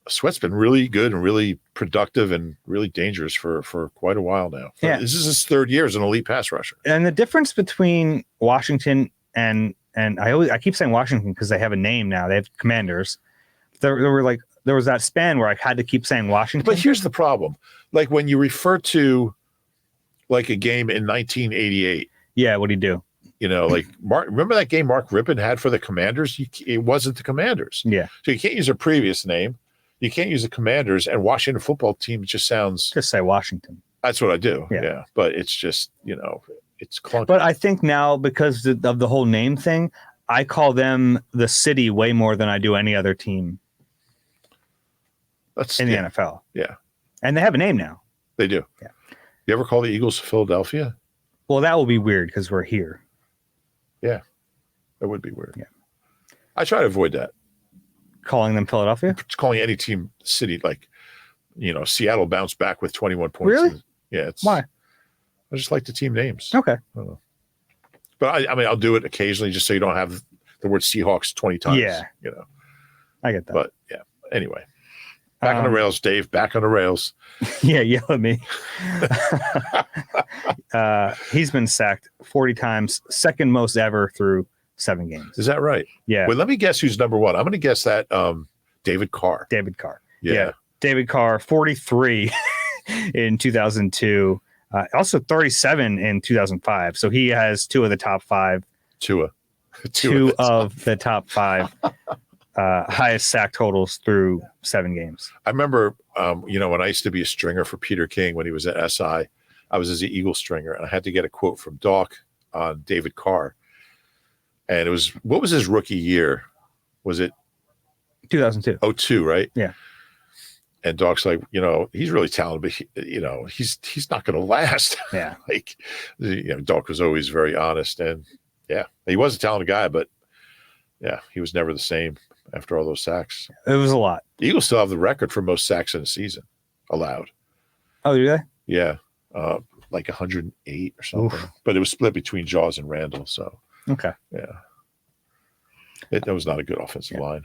Sweat's been really good and really productive and really dangerous for quite a while now. Yeah. This is his 3rd year as an elite pass rusher. And the difference between Washington and I keep saying Washington because they have a name now. They have Commanders. There was that span where I had to keep saying Washington. But here's the problem. Like when you refer to like a game in 1988. Yeah, what'd he do? Like remember that game Mark Rippon had for the Commanders? It wasn't the Commanders. Yeah. So you can't use a previous name. You can't use the Commanders, and Washington football team just sounds. Just say Washington. That's what I do. Yeah. But it's just, it's clunky. But I think now because of the whole name thing, I call them the city way more than I do any other team in the NFL. Yeah. And they have a name now. They do. Yeah. You ever call the Eagles Philadelphia? Well, that will be weird because we're here. Yeah. That would be weird. Yeah. I try to avoid that. Calling them Philadelphia? It's calling any team city, like, Seattle bounced back with 21 points. Really? Yeah. Why? I just like the team names. Okay. But I mean, I'll do it occasionally just so you don't have the word Seahawks 20 times. Yeah. I get that. But yeah. Anyway. Back on the rails, Dave. Back on the rails. Yeah, yell at me. He's been sacked 40 times, second most ever through 7 games. Is that right? Yeah. Well, let me guess who's number 1. I'm going to guess that David Carr. David Carr. Yeah. David Carr, 43 in 2002. Also 37 in 2005. So he has 2 of the top 5. Two of the top 5 highest sack totals through 7 games. I remember, when I used to be a stringer for Peter King when he was at SI, I was as an Eagle stringer, and I had to get a quote from Doc on David Carr. And it was, what was his rookie year? Was it 2002? 02, right? Yeah. And Doc's like, he's really talented, but he's not going to last. Yeah. Doc was always very honest, and yeah, he was a talented guy, but yeah, he was never the same after all those sacks. It was a lot. The Eagles still have the record for most sacks in a season allowed. Oh, do they? Yeah. Like 108 or something. Oof. But it was split between Jaws and Randall. So, okay. Yeah. That was not a good offensive line.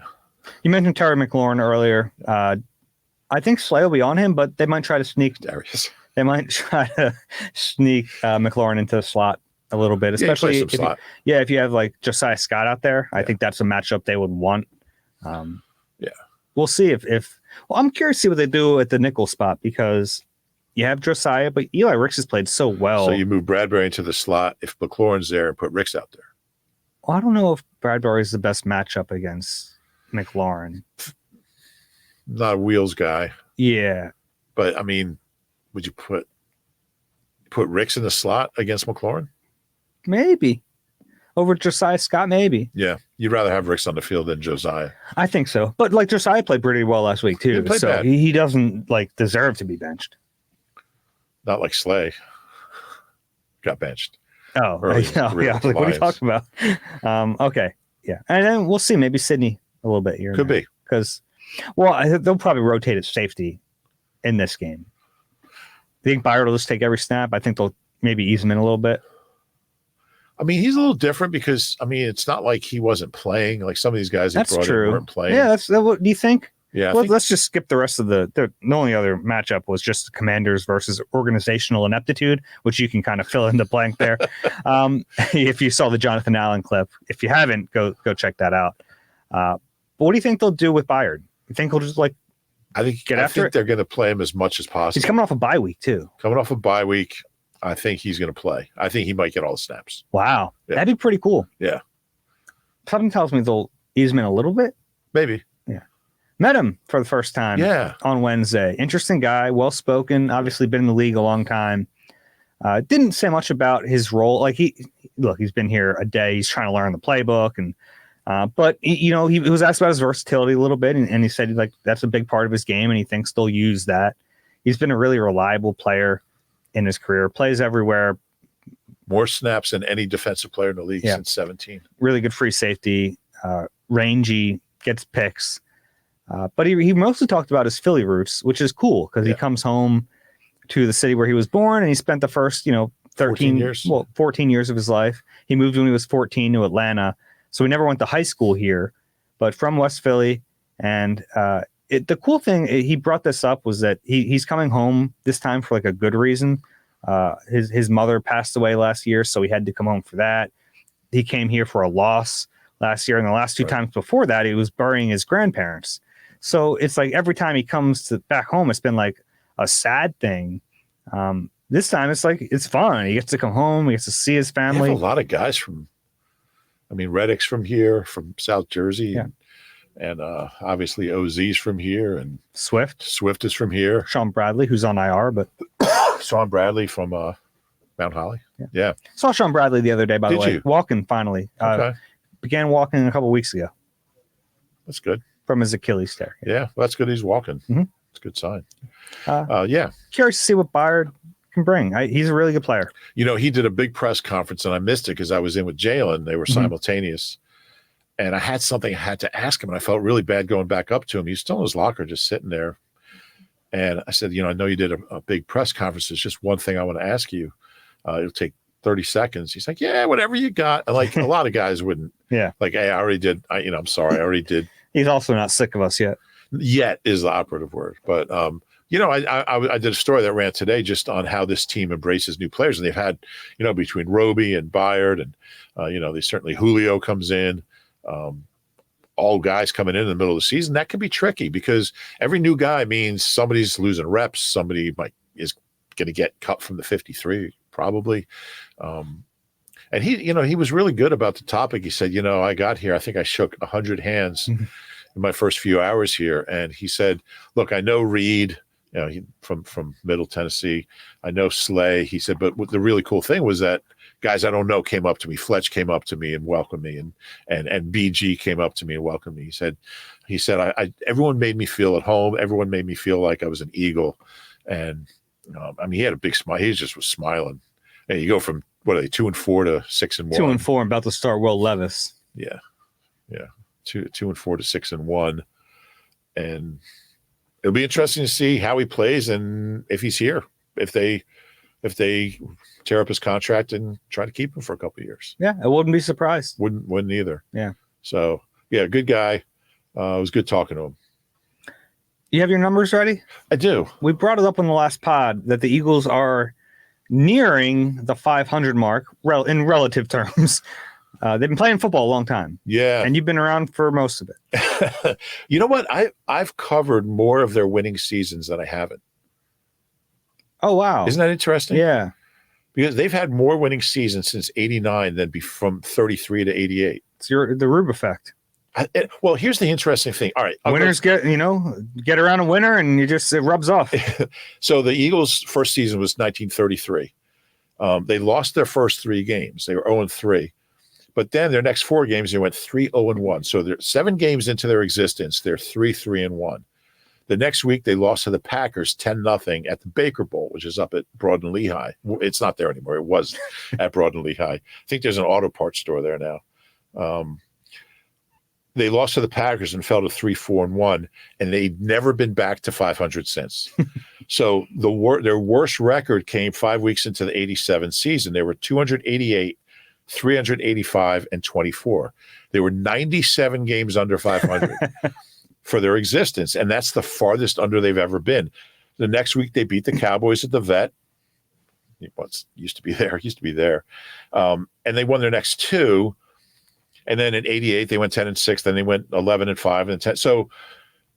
You mentioned Terry McLaurin earlier. I think Slay will be on him, but they might try to sneak. Darius. They might try to sneak McLaurin into the slot a little bit, especially if you have like Josiah Scott out there. I think that's a matchup they would want. Yeah, we'll see if I'm curious to see what they do at the nickel spot because you have Josiah, but Eli Ricks has played so well. So you move Bradbury into the slot if McLaurin's there and put Ricks out there. Well, I don't know if Bradbury is the best matchup against McLaurin. Not a wheels guy. Yeah, but I mean, would you put Ricks in the slot against McLaurin? Maybe. over Josiah Scott, maybe. Yeah, you'd rather have Ricks on the field than Josiah. I think so. But like Josiah played pretty well last week too, so bad. he doesn't like deserve to be benched. Not like Slay got benched. Oh, yeah. Like, what are you talking about? Okay, yeah, and then we'll see. Maybe Sydney a little bit here. Could be because, well, they'll probably rotate at safety in this game. I think Byard will just take every snap. I think they'll maybe ease him in a little bit. I mean, he's a little different because, I mean, it's not like he wasn't playing. Like some of these guys that's brought true. in weren't playing. Yeah, what do you think? Yeah. Well, let's just skip the rest of the only other matchup was just the Commanders versus organizational ineptitude, which you can kind of fill in the blank there. If you saw the Jonathan Allen clip. If you haven't, go check that out. But what do you think they'll do with Byard? You think he'll just I think they're going to play him as much as possible. He's coming off a bye week too. Coming off a bye week, I think he's going to play. I think he might get all the snaps. Wow, yeah. That'd be pretty cool. Yeah. Something tells me they'll ease him in a little bit. Maybe. Yeah. Met him for the first time. Yeah. On Wednesday. Interesting guy, well spoken. Obviously been in the league a long time. Didn't say much about his role. Like he's been here a day. He's trying to learn the playbook and. But he was asked about his versatility a little bit, and he said like that's a big part of his game, and he thinks they'll use that. He's been a really reliable player in his career, plays everywhere. More snaps than any defensive player in the league since 17. Really good free safety, rangy, gets picks. But he mostly talked about his Philly roots, which is cool because he comes home to the city where he was born, and he spent the first 14 years of his life. He moved when he was 14 to Atlanta. So he never went to high school here, but from West Philly. And the cool thing, he brought this up, was that he's coming home this time for like a good reason. His mother passed away last year, so he had to come home for that. He came here for a loss last year, and the last two times before that, he was burying his grandparents. So it's like every time he comes back home, it's been like a sad thing. This time it's like it's fun. He gets to come home. He gets to see his family. They have a lot of guys Reddick's from here, from South Jersey, and obviously OZ's from here, and Swift is from here. Sean Bradley, who's on IR, but Sean Bradley from Mount Holly. Yeah. Saw Sean Bradley the other day, by the way. You? Walking finally. Okay. Began walking a couple weeks ago. That's good. From his Achilles tear. Yeah, well, that's good. He's walking. Mm-hmm. It's a good sign. Yeah. Curious to see what Byard can bring. He's a really good player. He did a big press conference, and I missed it because I was in with Jalen. They were simultaneous. And I had something I had to ask him, and I felt really bad going back up to him. He's still in his locker just sitting there. And I said, I know you did a big press conference. There's just one thing I want to ask you. It'll take 30 seconds. He's like, yeah, whatever you got. And like a lot of guys wouldn't. Yeah. Like, hey, I already did. I'm sorry. I already did. He's also not sick of us yet. Yet is the operative word. But, I did a story that ran today just on how this team embraces new players. And they've had, between Roby and Byard and, they certainly Julio comes in. All guys coming in the middle of the season, that can be tricky because every new guy means somebody's losing reps. Somebody is going to get cut from the 53 probably. And he was really good about the topic. He said, I got here, I think I shook 100 hands in my first few hours here. And he said, look, I know Reed, from Middle Tennessee. I know Slay. He said, but what the really cool thing was that guys I don't know came up to me. Fletch came up to me and welcomed me, and BG came up to me and welcomed me. He said, I everyone made me feel at home. Everyone made me feel like I was an Eagle, and he had a big smile. He just was smiling. And you go from what are they 2-4 to 6-1. 2-4, about to start Will Levis. Yeah, 2-4 to 6-1, and it'll be interesting to see how he plays and if he's here. If they tear up his contract and try to keep him for a couple of years. Yeah, I wouldn't be surprised. Wouldn't either. Yeah. So good guy. It was good talking to him. You have your numbers ready? I do. We brought it up on the last pod that the Eagles are nearing the 500 mark in relative terms. They've been playing football a long time. Yeah. And you've been around for most of it. You know what? I've covered more of their winning seasons than I haven't. Oh, wow. Isn't that interesting? Yeah. Because they've had more winning seasons since 89 than from 33 to 88. It's the Roob effect. Well, here's the interesting thing. All right. Winners get around a winner and it rubs off. So the Eagles' first season was 1933. They lost their first 3 games. They were 0-3. But then their next 4 games, they went 3-0-1. So they're 7 games into their existence, they're 3-3-1. The next week, they lost to the Packers 10-0 at the Baker Bowl, which is up at Broad and Lehigh. It's not there anymore. It was at Broad and Lehigh. I think there's an auto parts store there now. They lost to the Packers and fell to 3-4-1, and they've never been back to 500 since. So their worst record came 5 weeks into the 87 season. They were 288, 385, and 24. They were 97 games under 500. For their existence, and that's the farthest under they've ever been. The next week, they beat the Cowboys at the Vet. Once used to be there, and they won their next 2. And then in '88, they went 10-6. Then they went 11-5 and 10. So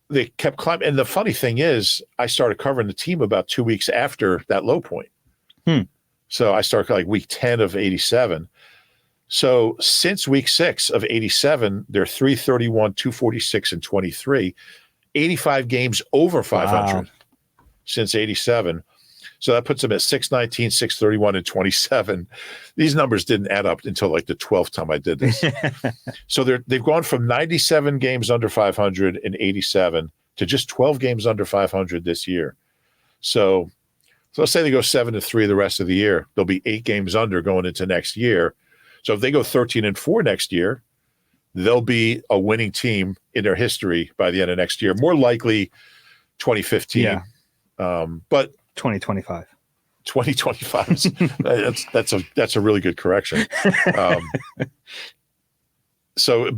they kept climbing. And the funny thing is, I started covering the team about 2 weeks after that low point. So I started like week 10 of '87. So since week 6 of '87, they're 331, 246, and 23, 85 games over 500 since '87. So that puts them at 619, 631, and 27. These numbers didn't add up until like the 12th time I did this. So they've gone from 97 games under 500 in '87 to just 12 games under 500 this year. So let's say they go 7-3 the rest of the year. They'll be 8 games under going into next year. So if they go 13-4 next year, they'll be a winning team in their history by the end of next year. More likely 2015. Yeah. But 2025. 2025. That's a really good correction. But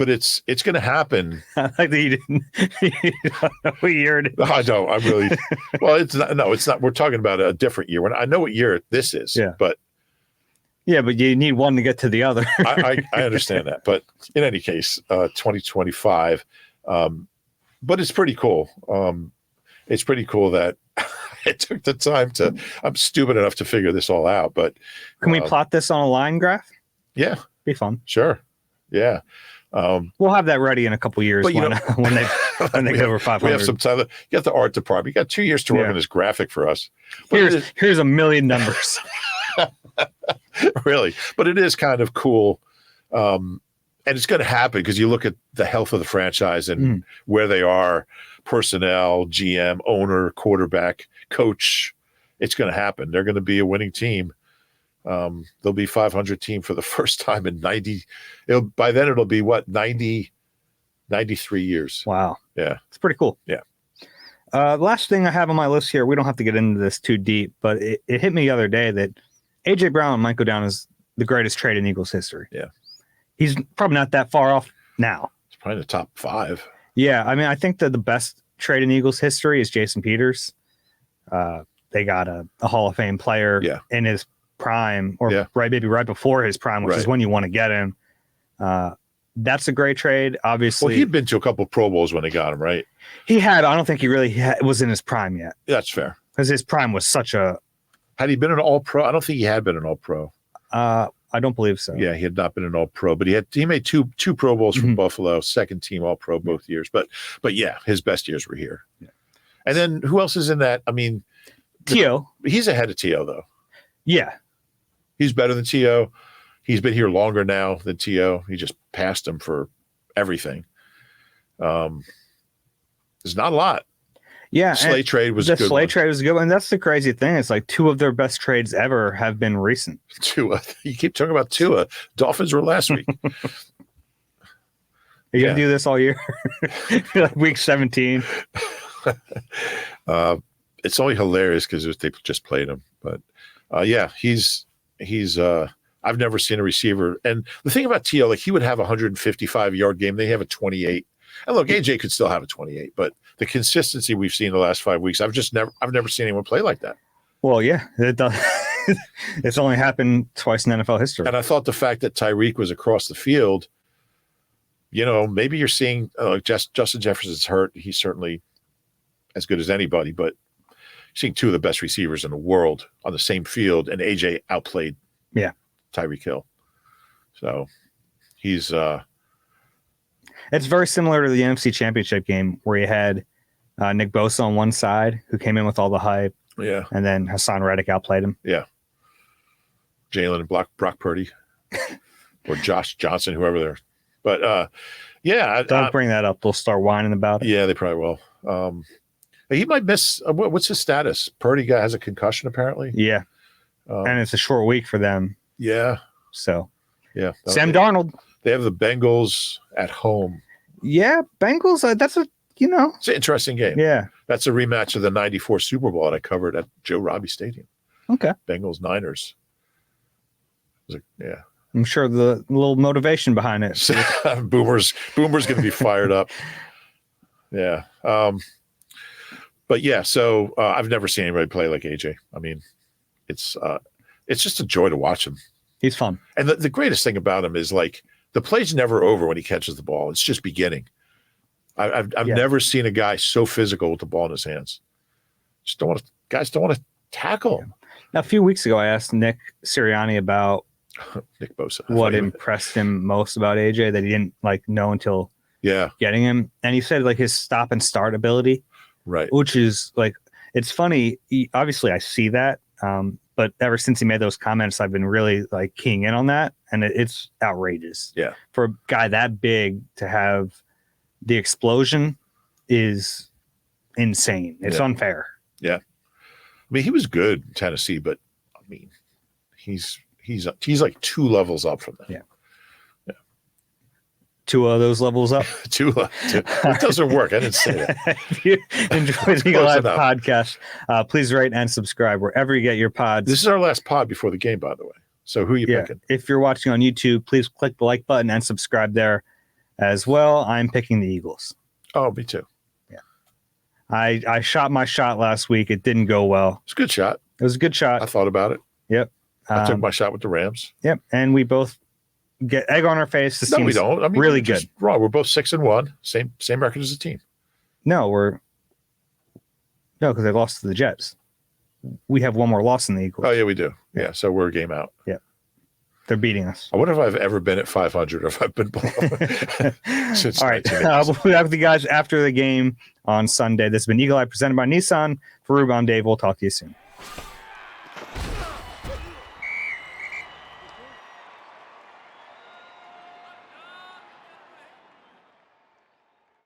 it's going to happen. I like that you don't know what year it is. I know. I really. Well, it's not. No, it's not. We're talking about a different year. I know what year this is. Yeah. But you need one to get to the other. I understand that. But in any case, 2025. But it's pretty cool. It's pretty cool that it took the time to. I'm stupid enough to figure this all out. But can we plot this on a line graph? Yeah. Be fun. Sure. Yeah. We'll have that ready in a couple years when they go over 500. We have some time. You got the art department. You got 2 years to work on this graphic for us. Here's a million numbers. Really. But it is kind of cool. And it's going to happen because you look at the health of the franchise and where they are, personnel, GM, owner, quarterback, coach. It's going to happen. They're going to be a winning team. They'll be 500 team for the first time in 90. By then it'll be 93 years. Wow. Yeah. It's pretty cool. Yeah. Last thing I have on my list here, we don't have to get into this too deep, but it hit me the other day that A.J. Brown might go down as the greatest trade in Eagles history. Yeah. He's probably not that far off now. It's probably in the top 5. Yeah. I mean, I think that the best trade in Eagles history is Jason Peters. They got a Hall of Fame player in his prime, or maybe right before his prime, which is when you want to get him. That's a great trade, obviously. Well, he'd been to a couple of Pro Bowls when they got him, right? He had. I don't think he really was in his prime yet. That's fair. Because his prime was such a... Had he been an All-Pro? I don't think he had been an All-Pro. I don't believe so. Yeah, he had not been an All-Pro, but he made two Pro Bowls from Buffalo, second team All-Pro both years. But yeah, his best years were here. Yeah. And then who else is in that? I mean... T.O. He's ahead of T.O., though. Yeah. He's better than T.O. He's been here longer now than T.O. He just passed him for everything. There's not a lot. Yeah. Slay trade was a good one. The Slay trade was a good one. And that's the crazy thing. It's like 2 of their best trades ever have been recent. Tua. You keep talking about Tua. Dolphins were last week. Are you going to do this all year? Like week 17? It's only hilarious because they just played him. But he's I've never seen a receiver. And the thing about T.O., like he would have a 155-yard game. They have a 28. And look, AJ could still have a 28, but the consistency we've seen the last 5 weeks, I've never seen anyone play like that. Well, yeah, it does. It's only happened twice in NFL history. And I thought the fact that Tyreek was across the field, maybe you're seeing Justin Jefferson's hurt. He's certainly as good as anybody, but you're seeing 2 of the best receivers in the world on the same field, and AJ outplayed Tyreek Hill. So he's it's very similar to the NFC Championship game where you had Nick Bosa on one side, who came in with all the hype. Yeah. And then Hassan Reddick outplayed him. Yeah. Jalen and Brock Purdy. or Josh Johnson, whoever they're. But yeah, Don't bring that up. They'll start whining about it. Yeah, they probably will. He might miss. What's his status? Purdy guy has a concussion apparently. Yeah, and it's a short week for them. Yeah. So yeah, Sam Darnold. They have the Bengals at home. Yeah, Bengals. That's it's an interesting game. Yeah, that's a rematch of the '94 Super Bowl that I covered at Joe Robbie Stadium. Okay, Bengals Niners. Yeah. I'm sure the little motivation behind it. Boomer's going to be fired up. Yeah. But yeah, so I've never seen anybody play like AJ. I mean, it's just a joy to watch him. He's fun. And the greatest thing about him is like the play's never over when he catches the ball. It's just beginning. I've never seen a guy so physical with the ball in his hands. Guys don't want to tackle him. Now, a few weeks ago, I asked Nick Sirianni about Nick Bosa. What impressed him most about AJ that he didn't know until getting him. And he said his stop and start ability. Right. Which is it's funny. Obviously I see that. But ever since he made those comments, I've been really keying in on that. And it's outrageous. Yeah. For a guy that big to have the explosion is insane. It's unfair. Yeah. I mean, he was good in Tennessee, but I mean, he's like 2 levels up from that. Yeah. 2 of those levels up. 2. It doesn't work. I didn't say that. If you enjoy the live podcast, please rate and subscribe wherever you get your pods. This is our last pod before the game, by the way. So who are you picking? If you're watching on YouTube, please click the like button and subscribe there as well. I'm picking the Eagles. Oh, me too. Yeah. I shot my shot last week. It didn't go well. It's a good shot. It was a good shot. I thought about it. Yep. I took my shot with the Rams. Yep. And we both get egg on our face. This we don't. I mean, really good. Wrong. We're both 6-1. Same record as the team. No, because they lost to the Jets. We have one more loss in the Eagles. Oh yeah, we do. Yeah, so we're a game out. Yeah, they're beating us. I wonder if I've ever been at 500 or if I've been below. All right, we'll be back with you guys after the game on Sunday. This has been Eagle Eye presented by Nissan. For Roob, I'm Dave. We'll talk to you soon.